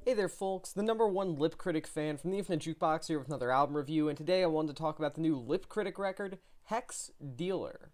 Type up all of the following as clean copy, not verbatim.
Hey there folks, the #1 Lip Critic fan from the Infinite Jukebox here with another album review, and today I wanted to talk about the new Lip Critic record, Hex Dealer.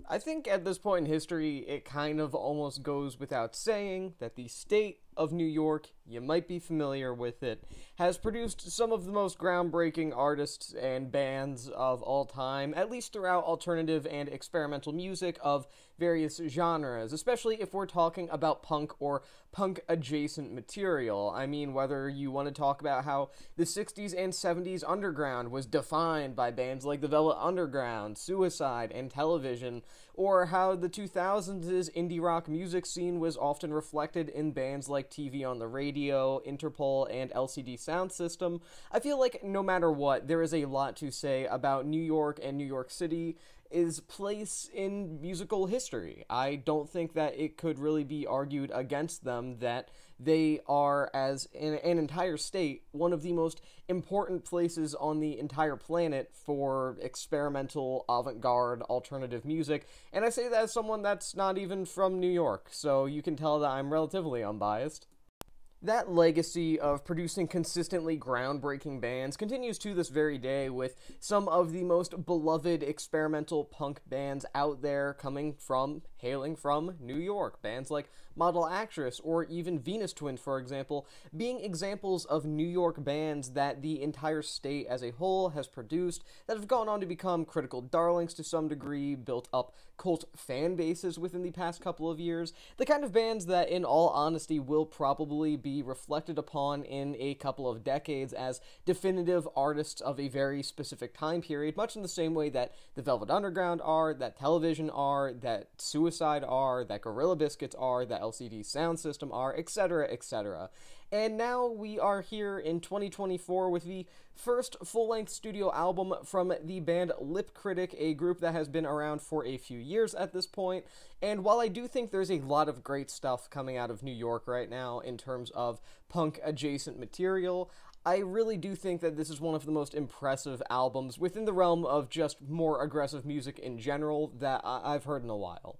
I think at this point in history, it kind of almost goes without saying that the state of New York, you might be familiar with it, has produced some of the most groundbreaking artists and bands of all time, at least throughout alternative and experimental music of various genres, especially if we're talking about punk or punk-adjacent material. I mean, whether you want to talk about how the 60s and 70s underground was defined by bands like the Velvet Underground, Suicide, and Television, or how the 2000s indie rock music scene was often reflected in bands like TV on the Radio, Interpol, and LCD Sound System, I feel like no matter what, there is a lot to say about New York and New York City's place in musical history. I don't think that it could really be argued against them that they are, as an entire state, one of the most important places on the entire planet for experimental, avant-garde, alternative music, and I say that as someone that's not even from New York, so you can tell that I'm relatively unbiased. That legacy of producing consistently groundbreaking bands continues to this very day, with some of the most beloved experimental punk bands out there hailing from New York. Bands like Model Actress or even Venus Twins, for example, being examples of New York bands that the entire state as a whole has produced that have gone on to become critical darlings to some degree, built up cult fan bases within the past couple of years, the kind of bands that, in all honesty, will probably be reflected upon in a couple of decades as definitive artists of a very specific time period, much in the same way that the Velvet Underground are, that Television are, that Suicide are, that Gorilla Biscuits are, that LCD Sound System are, etc., etc. And now we are here in 2024 with the first full-length studio album from the band Lip Critic, a group that has been around for a few years at this point. And while I do think there's a lot of great stuff coming out of New York right now in terms of punk-adjacent material, I really do think that this is one of the most impressive albums within the realm of just more aggressive music in general that I've heard in a while.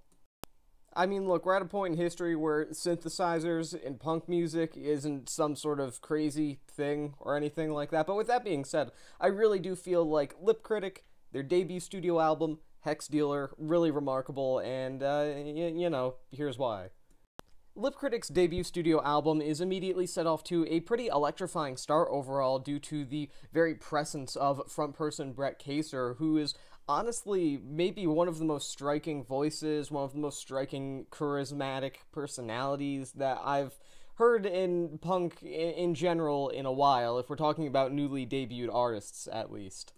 I mean, look, we're at a point in history where synthesizers in punk music isn't some sort of crazy thing or anything like that, but with that being said, I really do feel like Lip Critic, their debut studio album, Hex Dealer, really remarkable, and, you know, here's why. Lip Critic's debut studio album is immediately set off to a pretty electrifying start overall due to the very presence of frontperson Brett Kaser, who is honestly maybe one of the most striking voices, one of the most striking charismatic personalities that I've heard in punk in general in a while, if we're talking about newly debuted artists at least.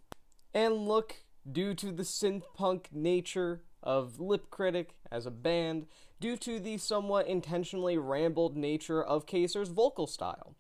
And look, due to the synth-punk nature of Lip Critic as a band, due to the somewhat intentionally rambled nature of Kaser's vocal style,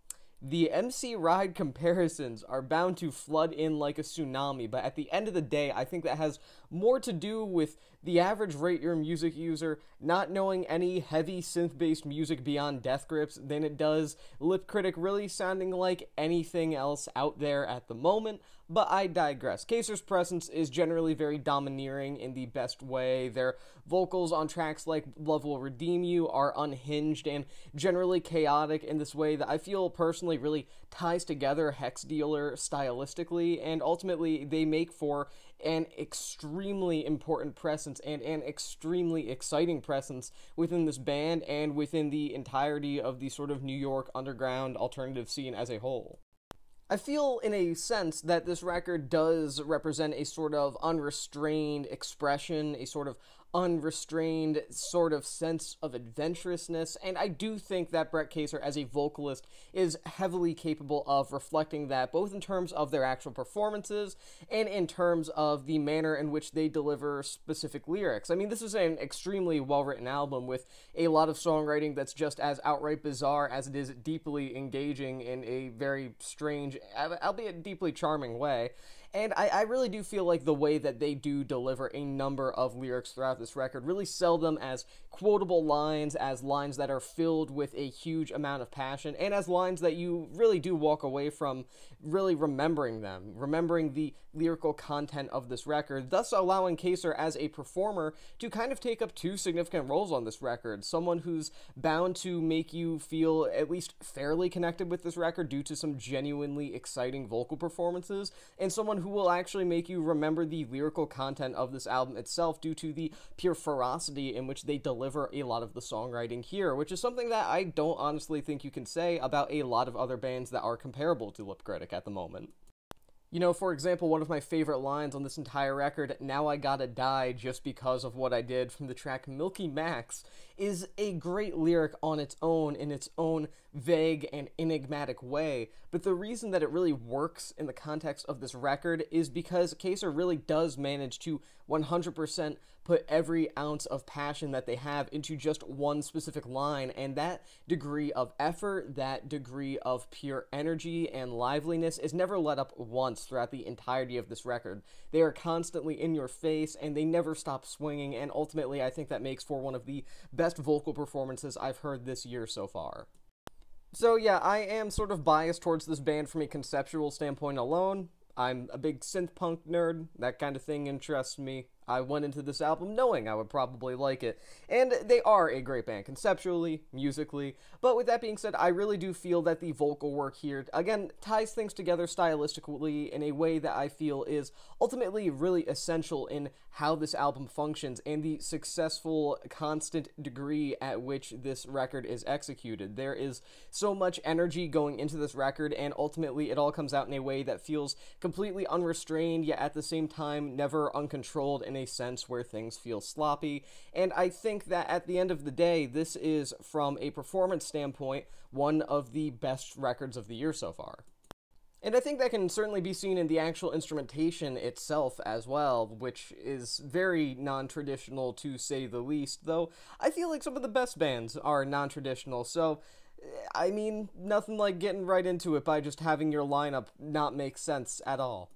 the MC Ride comparisons are bound to flood in like a tsunami, but at the end of the day, I think that has more to do with the average Rate Your Music user not knowing any heavy synth-based music beyond Death Grips than it does Lip Critic really sounding like anything else out there at the moment, but I digress. Kaser's presence is generally very domineering in the best way. Their vocals on tracks like Love Will Redeem You are unhinged and generally chaotic in this way that I feel personally really ties together Hex Dealer stylistically, and ultimately they make for an extremely important presence and an extremely exciting presence within this band and within the entirety of the sort of New York underground alternative scene as a whole. I feel, in a sense, that this record does represent a sort of unrestrained expression, a sort of unrestrained sort of sense of adventurousness, and I do think that Brett Kaser as a vocalist is heavily capable of reflecting that, both in terms of their actual performances and in terms of the manner in which they deliver specific lyrics. I mean, this is an extremely well-written album with a lot of songwriting that's just as outright bizarre as it is deeply engaging in a very strange, albeit deeply charming way. And I really do feel like the way that they do deliver a number of lyrics throughout this record really sell them as quotable lines, as lines that are filled with a huge amount of passion, and as lines that you really do walk away from really remembering them, remembering the lyrical content of this record, thus allowing Kaser as a performer to kind of take up two significant roles on this record. Someone who's bound to make you feel at least fairly connected with this record due to some genuinely exciting vocal performances, and someone who will actually make you remember the lyrical content of this album itself due to the pure ferocity in which they deliver a lot of the songwriting here, which is something that I don't honestly think you can say about a lot of other bands that are comparable to Lip Critic at the moment. You know, for example, one of my favorite lines on this entire record, "Now I Gotta Die Just Because of What I Did," from the track Milky Max, is a great lyric on its own, in its own vague and enigmatic way, but the reason that it really works in the context of this record is because Kaser really does manage to 100% put every ounce of passion that they have into just one specific line, and that degree of effort, that degree of pure energy and liveliness is never let up once throughout the entirety of this record. They are constantly in your face, and they never stop swinging, and ultimately I think that makes for one of the best vocal performances I've heard this year so far. So yeah, I am sort of biased towards this band from a conceptual standpoint alone. I'm a big synth-punk nerd, that kind of thing interests me. I went into this album knowing I would probably like it, and they are a great band, conceptually, musically, but with that being said, I really do feel that the vocal work here, again, ties things together stylistically in a way that I feel is ultimately really essential in how this album functions and the successful, constant degree at which this record is executed. There is so much energy going into this record, and ultimately it all comes out in a way that feels completely unrestrained, yet at the same time never uncontrolled in a sense where things feel sloppy, and I think that at the end of the day, this is, from a performance standpoint, one of the best records of the year so far. And I think that can certainly be seen in the actual instrumentation itself as well, which is very non-traditional to say the least, though I feel like some of the best bands are non-traditional, so I mean, nothing like getting right into it by just having your lineup not make sense at all.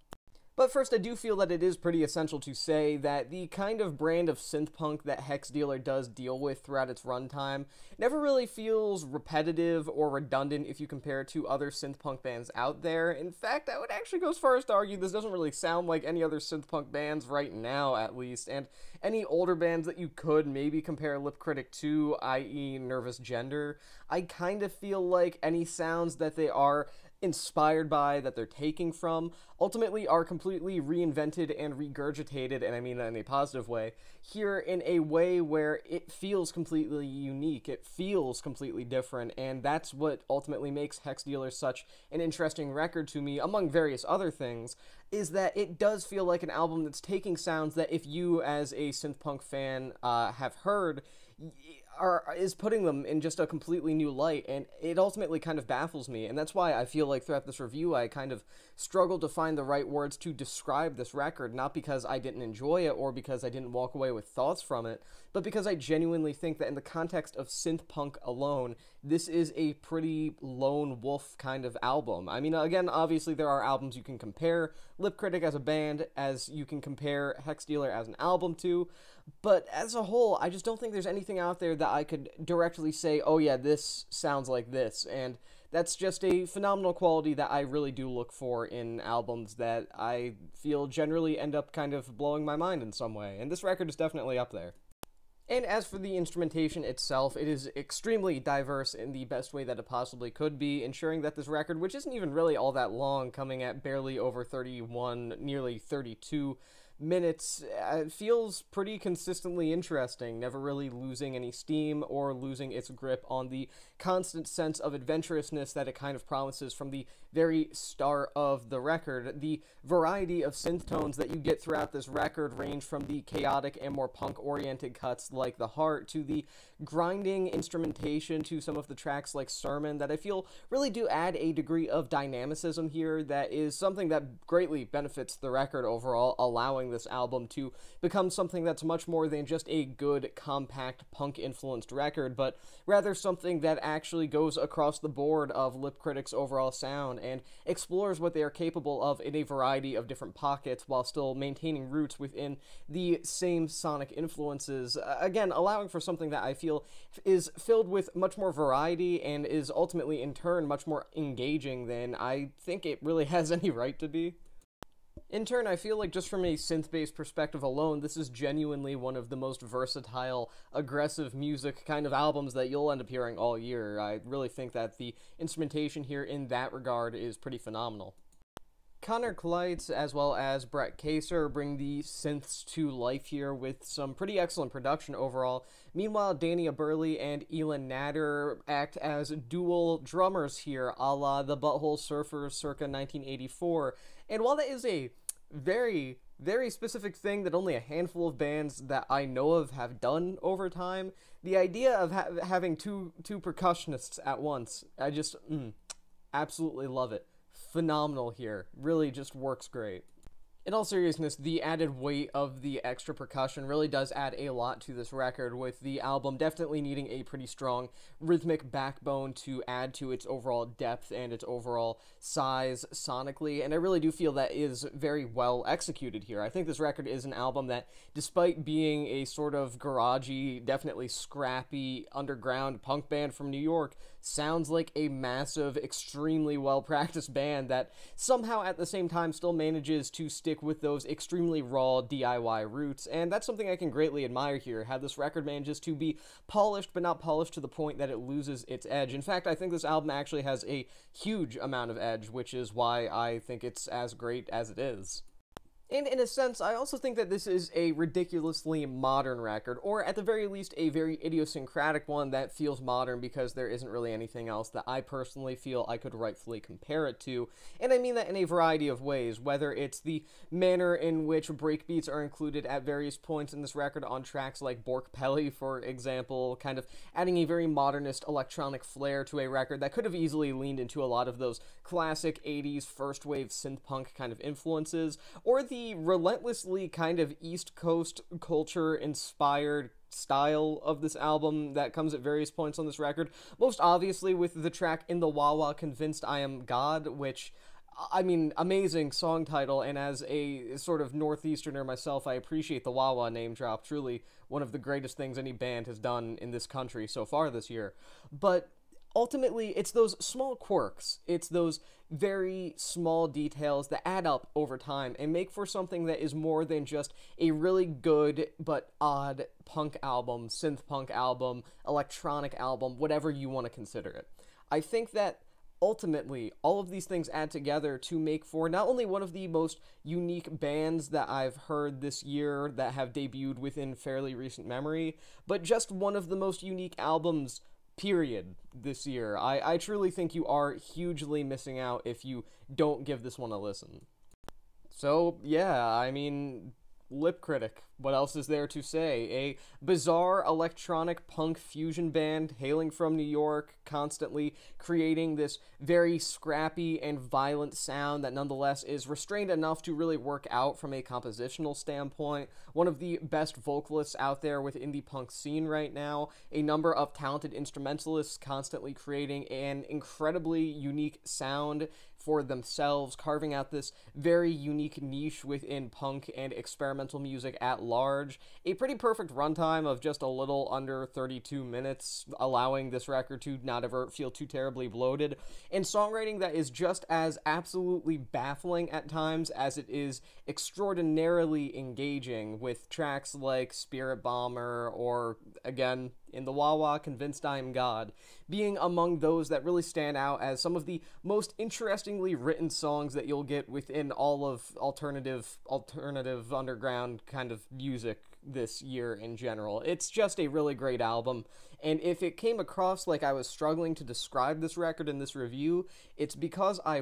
But first, I do feel that it is pretty essential to say that the kind of brand of synth-punk that Hex Dealer does deal with throughout its runtime never really feels repetitive or redundant if you compare it to other synth-punk bands out there. In fact, I would actually go as far as to argue this doesn't really sound like any other synth-punk bands right now, at least, and any older bands that you could maybe compare Lip Critic to, i.e. Nervous Gender, I kind of feel like any sounds that they are inspired by, that they're taking from, ultimately are completely reinvented and regurgitated, and I mean that in a positive way, here in a way where it feels completely unique, it feels completely different, and that's what ultimately makes Hex Dealer such an interesting record to me, among various other things, is that it does feel like an album that's taking sounds that if you as a synth-punk fan have heard, is putting them in just a completely new light, and it ultimately kind of baffles me, and that's why I feel like throughout this review I kind of struggled to find the right words to describe this record, not because I didn't enjoy it or because I didn't walk away with thoughts from it, but because I genuinely think that in the context of synth-punk alone, this is a pretty lone wolf kind of album. I mean, again, obviously there are albums you can compare Lip Critic as a band, as you can compare Hex Dealer as an album to, but as a whole, I just don't think there's anything out there that I could directly say, oh yeah, this sounds like this, and that's just a phenomenal quality that I really do look for in albums that I feel generally end up kind of blowing my mind in some way, and this record is definitely up there. And as for the instrumentation itself, it is extremely diverse in the best way that it possibly could be, ensuring that this record, which isn't even really all that long, coming at barely over 31, nearly 32 minutes, feels pretty consistently interesting, never really losing any steam or losing its grip on the constant sense of adventurousness that it kind of promises from the very start of the record. The variety of synth tones that you get throughout this record range from the chaotic and more punk-oriented cuts like The Heart to the grinding instrumentation to some of the tracks like Sermon that I feel really do add a degree of dynamicism here that is something that greatly benefits the record overall, allowing this album to become something that's much more than just a good, compact, punk-influenced record, but rather something that actually goes across the board of Lip Critic's overall sound and explores what they are capable of in a variety of different pockets while still maintaining roots within the same sonic influences, again, allowing for something that I feel is filled with much more variety and is ultimately, in turn, much more engaging than I think it really has any right to be. In turn, I feel like just from a synth-based perspective alone, this is genuinely one of the most versatile, aggressive music kind of albums that you'll end up hearing all year. I really think that the instrumentation here in that regard is pretty phenomenal. Connor Kleitz, as well as Brett Kaser, bring the synths to life here with some pretty excellent production overall. Meanwhile, Danny Aberli and Elin Natter act as dual drummers here, a la the Butthole Surfers circa 1984. And while that is a very, very specific thing that only a handful of bands that I know of have done over time, the idea of having two percussionists at once, I just absolutely love it. Phenomenal here. Really just works great. In all seriousness, the added weight of the extra percussion really does add a lot to this record, with the album definitely needing a pretty strong rhythmic backbone to add to its overall depth and its overall size sonically, and I really do feel that is very well executed here. I think this record is an album that, despite being a sort of garagey, definitely scrappy, underground punk band from New York, sounds like a massive, extremely well-practiced band that somehow at the same time still manages to stick with those extremely raw DIY roots, and that's something I can greatly admire here, how this record manages to be polished, but not polished to the point that it loses its edge. In fact, I think this album actually has a huge amount of edge, which is why I think it's as great as it is. And in a sense, I also think that this is a ridiculously modern record, or at the very least a very idiosyncratic one that feels modern because there isn't really anything else that I personally feel I could rightfully compare it to, and I mean that in a variety of ways, whether it's the manner in which breakbeats are included at various points in this record on tracks like Bork Pelly, for example, kind of adding a very modernist electronic flair to a record that could have easily leaned into a lot of those classic 80s first-wave synth-punk kind of influences, or the relentlessly kind of East Coast culture-inspired style of this album that comes at various points on this record, most obviously with the track In the Wawa Convinced I Am God, which, I mean, amazing song title, and as a sort of Northeasterner myself, I appreciate the Wawa name drop, truly one of the greatest things any band has done in this country so far this year. But ultimately, it's those small quirks, it's those very small details that add up over time and make for something that is more than just a really good but odd punk album, synth punk album, electronic album, whatever you want to consider it. I think that ultimately, all of these things add together to make for not only one of the most unique bands that I've heard this year that have debuted within fairly recent memory, but just one of the most unique albums period this year. I truly think you are hugely missing out if you don't give this one a listen. So, yeah, I mean, Lip Critic, what else is there to say? A bizarre electronic punk fusion band hailing from New York, constantly creating this very scrappy and violent sound that nonetheless is restrained enough to really work out from a compositional standpoint. One of the best vocalists out there within the punk scene right now. A number of talented instrumentalists constantly creating an incredibly unique sound for themselves, carving out this very unique niche within punk and experimental music at large. A pretty perfect runtime of just a little under 32 minutes, allowing this record to not ever feel too terribly bloated, and songwriting that is just as absolutely baffling at times as it is extraordinarily engaging, with tracks like Spirit Bomber or, again, In the Wawa Convinced I Am God, being among those that really stand out as some of the most interestingly written songs that you'll get within all of alternative underground kind of music this year in general. It's just a really great album, and if it came across like I was struggling to describe this record in this review, it's because I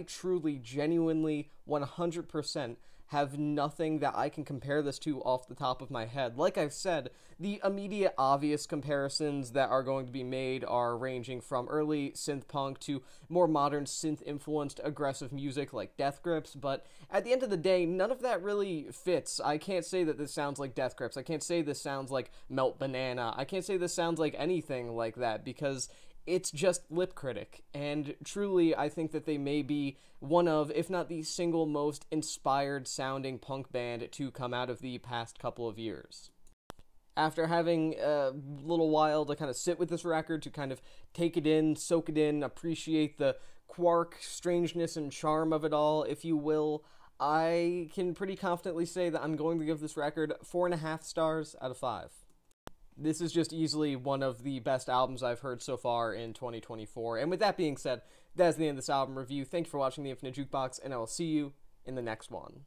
truly, genuinely, 100% have nothing that I can compare this to off the top of my head. Like I've said, the immediate obvious comparisons that are going to be made are ranging from early synth-punk to more modern synth-influenced aggressive music like Death Grips, but at the end of the day, none of that really fits. I can't say that this sounds like Death Grips. I can't say this sounds like Melt Banana. I can't say this sounds like anything like that, because it's just Lip Critic, and truly I think that they may be one of, if not the single most inspired sounding punk band to come out of the past couple of years. After having a little while to kind of sit with this record, to kind of take it in, soak it in, appreciate the quark, strangeness, and charm of it all, if you will, I can pretty confidently say that I'm going to give this record 4.5 stars out of 5. This is just easily one of the best albums I've heard so far in 2024. And with that being said, that's the end of this album review. Thank you for watching The Infinite Jukebox, and I will see you in the next one.